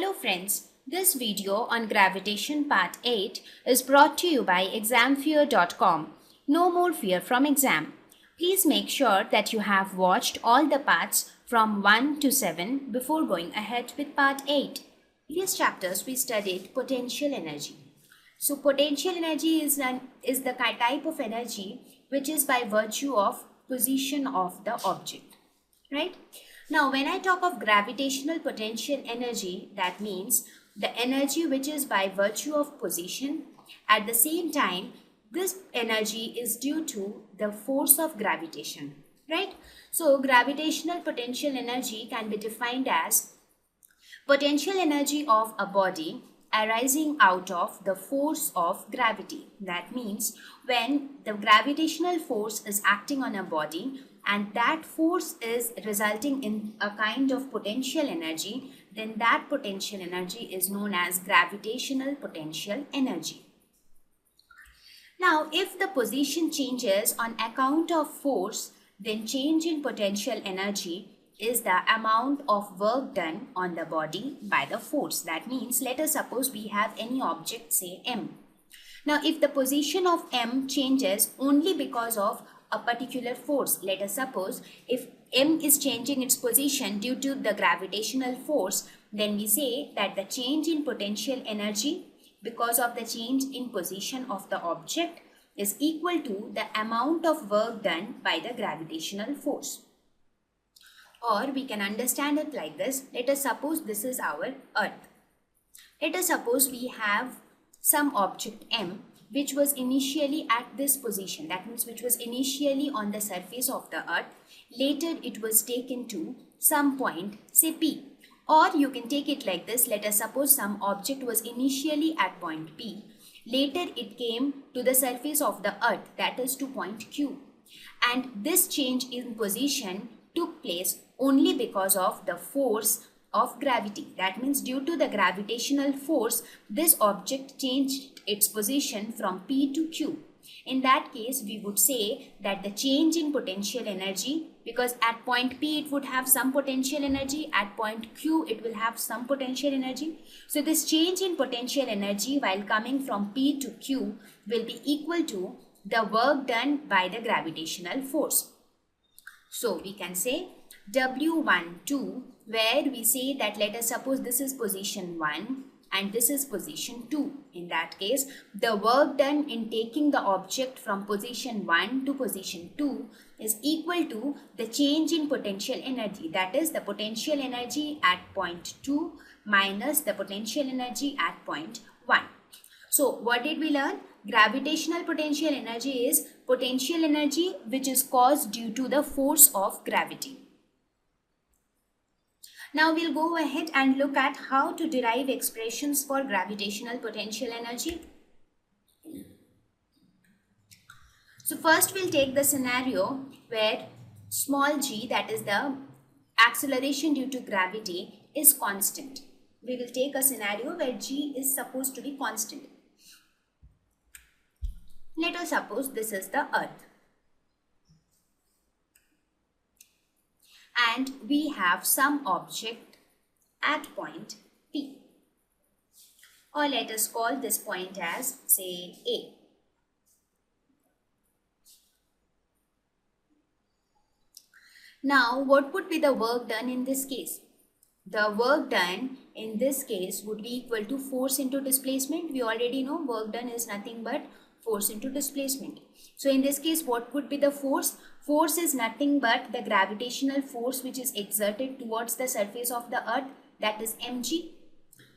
Hello friends, this video on gravitation part 8 is brought to you by examfear.com. No more fear from exam. Please make sure that you have watched all the parts from 1 to 7 before going ahead with part 8. In these chapters we studied potential energy. So potential energy is the type of energy which is by virtue of position of the object, right? Now, when I talk of gravitational potential energy, that means the energy which is by virtue of position. At the same time, this energy is due to the force of gravitation, right? So, gravitational potential energy can be defined as potential energy of a body arising out of the force of gravity. That means when the gravitational force is acting on a body and that force is resulting in a kind of potential energy, then that potential energy is known as gravitational potential energy. Now, if the position changes on account of force, then change in potential energy is the amount of work done on the body by the force. That means, let us suppose we have any object, say M. Now, if the position of M changes only because of a particular force, let us suppose if M is changing its position due to the gravitational force, then we say that the change in potential energy because of the change in position of the object is equal to the amount of work done by the gravitational force. Or we can understand it like this. Let us suppose this is our Earth. Let us suppose we have some object M which was initially at this position. That means which was initially on the surface of the Earth. Later it was taken to some point, say P. Or you can take it like this. Let us suppose some object was initially at point P. Later it came to the surface of the Earth, that is to point Q. And this change in position took place only because of the force of gravity. That means due to the gravitational force, this object changed its position from P to Q. In that case, we would say that the change in potential energy, because at point P it would have some potential energy, at point Q it will have some potential energy. So this change in potential energy while coming from P to Q will be equal to the work done by the gravitational force. So we can say W12, where we say that let us suppose this is position 1 and this is position 2. In that case, the work done in taking the object from position 1 to position 2 is equal to the change in potential energy. That is the potential energy at point 2 minus the potential energy at point 1. So what did we learn? Gravitational potential energy is potential energy which is caused due to the force of gravity. Now we'll go ahead and look at how to derive expressions for gravitational potential energy. So first we'll take the scenario where small g, that is the acceleration due to gravity, is constant. We will take a scenario where g is supposed to be constant. Let us suppose this is the Earth. And we have some object at point P. Or let us call this point as, say, A. Now, what would be the work done in this case? The work done in this case would be equal to force into displacement. We already know work done is nothing but force into displacement. So in this case, what would be the force? Force is nothing but the gravitational force which is exerted towards the surface of the Earth, that is mg.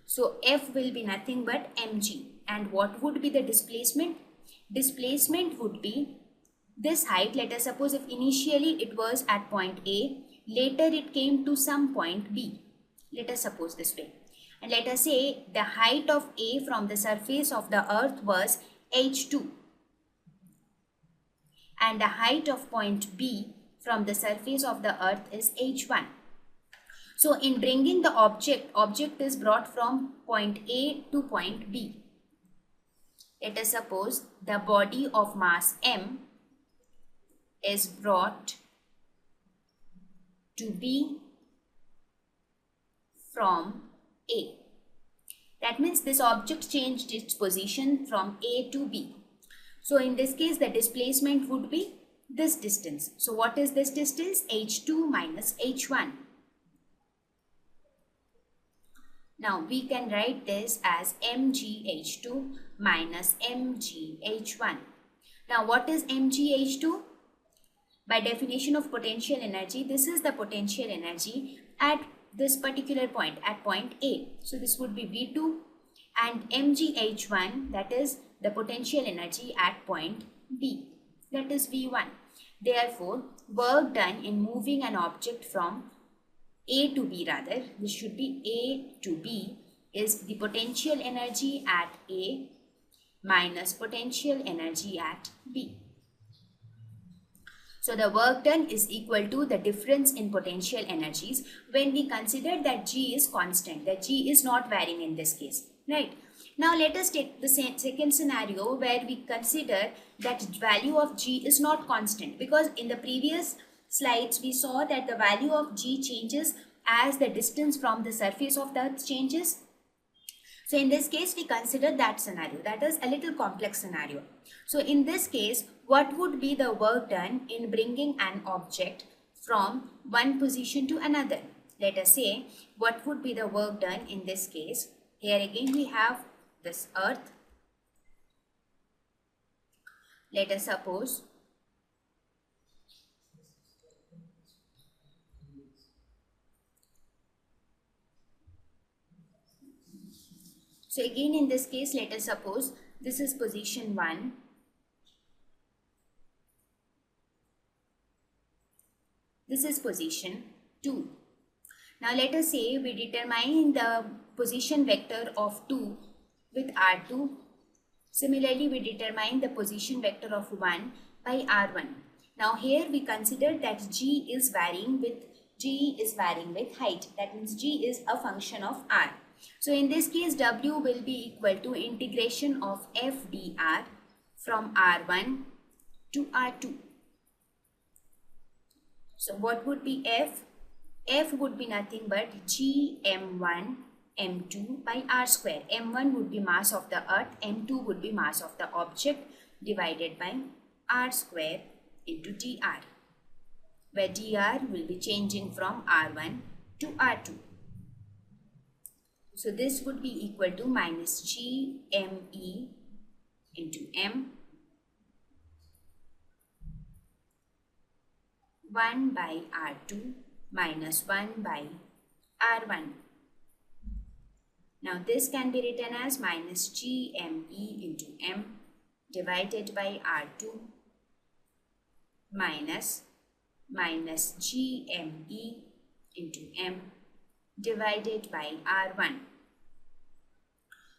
So F will be nothing but mg. And what would be the displacement? Displacement would be this height. Let us suppose if initially it was at point A, later it came to some point B. Let us suppose this way. And let us say the height of A from the surface of the Earth was h2 and the height of point B from the surface of the Earth is h1. So in bringing the object is brought from point A to point B. Let us suppose the body of mass M is brought to B from A. That means this object changed its position from A to B. So in this case, the displacement would be this distance. So what is this distance? h2 minus h1. Now we can write this as mgh2 minus mgh1. Now what is mgh2? By definition of potential energy, this is the potential energy at this particular point, at point A. So this would be V2, and mgh1, that is the potential energy at point B, that is V1. Therefore, work done in moving an object from A to B, rather, this should be A to B, is the potential energy at A minus potential energy at B. So the work done is equal to the difference in potential energies when we consider that G is constant, that G is not varying in this case, right? Now let us take the second scenario where we consider that value of G is not constant, because in the previous slides we saw that the value of G changes as the distance from the surface of the earth changes. So in this case, we consider that scenario. That is a little complex scenario. So in this case, what would be the work done in bringing an object from one position to another? Let us say, what would be the work done in this case? Here again we have this earth. Let us suppose so again in this case, let us suppose this is position 1. This is position 2. Now let us say we determine the position vector of 2 with R2. Similarly, we determine the position vector of 1 by R1. Now here we consider that G is varying with height. That means G is a function of R. So in this case, W will be equal to integration of f dr from R1 to R2. So what would be F? F would be nothing but G m1 m2 by r square. M1 would be mass of the earth, m2 would be mass of the object, divided by r square into dr, where dr will be changing from r1 to r2. So this would be equal to minus G me into m 1 by r2 minus 1 by r1. Now this can be written as minus Gme into m divided by r2 minus Gme into m divided by r1.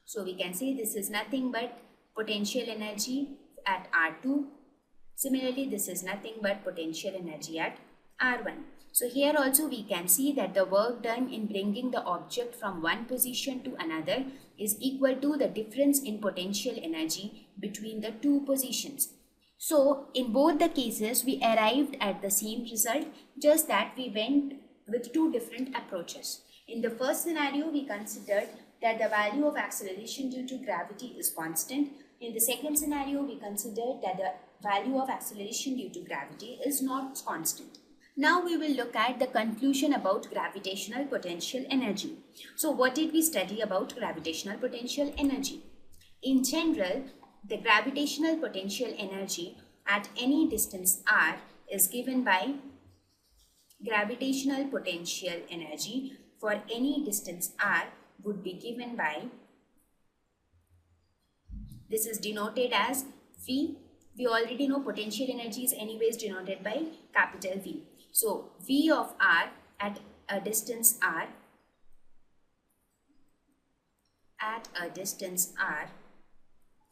So we can say this is nothing but potential energy at r2. Similarly, this is nothing but potential energy at r1. So here also we can see that the work done in bringing the object from one position to another is equal to the difference in potential energy between the two positions. So in both the cases we arrived at the same result, just that we went with two different approaches. In the first scenario, we considered that the value of acceleration due to gravity is constant. In the second scenario, we considered that the value of acceleration due to gravity is not constant. Now we will look at the conclusion about gravitational potential energy. So what did we study about gravitational potential energy? In general, the gravitational potential energy at any distance r is given by gravitational potential energy for any distance r would be given by, this is denoted as V. We already know potential energy is anyways denoted by capital V. So V of r at a distance r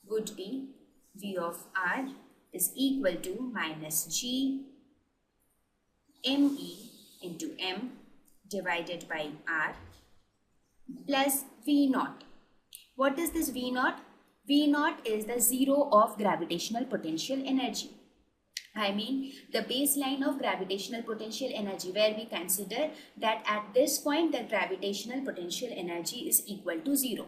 would be V of r is equal to minus G me into m divided by r plus V naught. What is this V naught? V naught is the zero of gravitational potential energy. I mean the baseline of gravitational potential energy, where we consider that at this point the gravitational potential energy is equal to 0.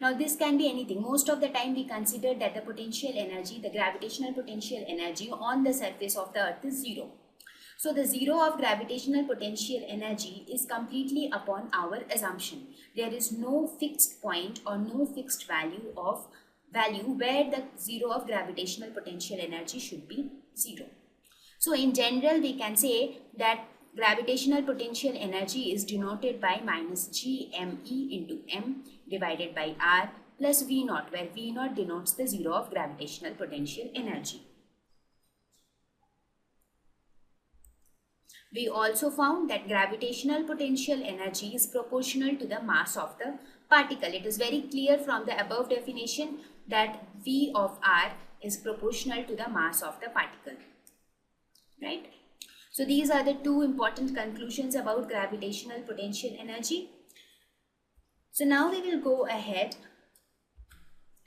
Now this can be anything. Most of the time we consider that the potential energy, the gravitational potential energy on the surface of the earth is zero. So the zero of gravitational potential energy is completely upon our assumption. There is no fixed point or no fixed value where the zero of gravitational potential energy should be zero. So in general we can say that gravitational potential energy is denoted by minus gme into m divided by r plus v naught, where v naught denotes the zero of gravitational potential energy. We also found that gravitational potential energy is proportional to the mass of the particle. It is very clear from the above definition that V of R is proportional to the mass of the particle. Right? So these are the two important conclusions about gravitational potential energy. So now we will go ahead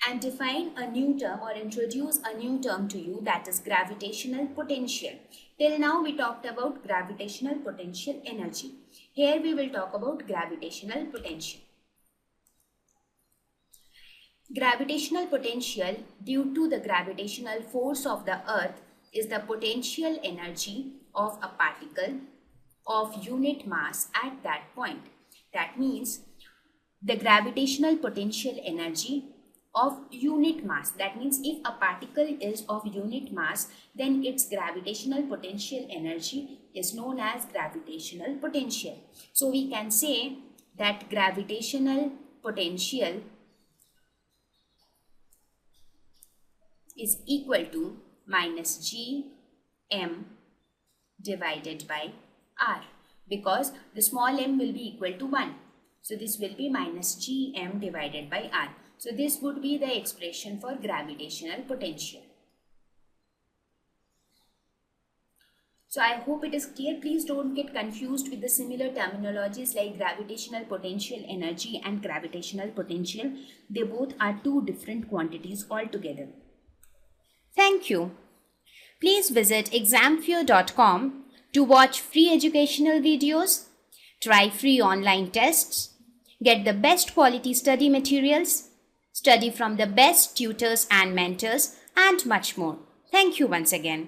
and define a new term or introduce a new term to you, that is gravitational potential. Till now we talked about gravitational potential energy. Here we will talk about gravitational potential. Gravitational potential, due to the gravitational force of the earth, is the potential energy of a particle of unit mass at that point. That means the gravitational potential energy of unit mass. That means if a particle is of unit mass, then its gravitational potential energy is known as gravitational potential. So we can say that gravitational potential is equal to minus g m divided by r, because the small m will be equal to 1. So this will be minus g m divided by r. So this would be the expression for gravitational potential. So I hope it is clear. Please don't get confused with the similar terminologies like gravitational potential energy and gravitational potential. They both are two different quantities altogether. Thank you. Please visit examfear.com to watch free educational videos, try free online tests, get the best quality study materials, study from the best tutors and mentors, and much more. Thank you once again.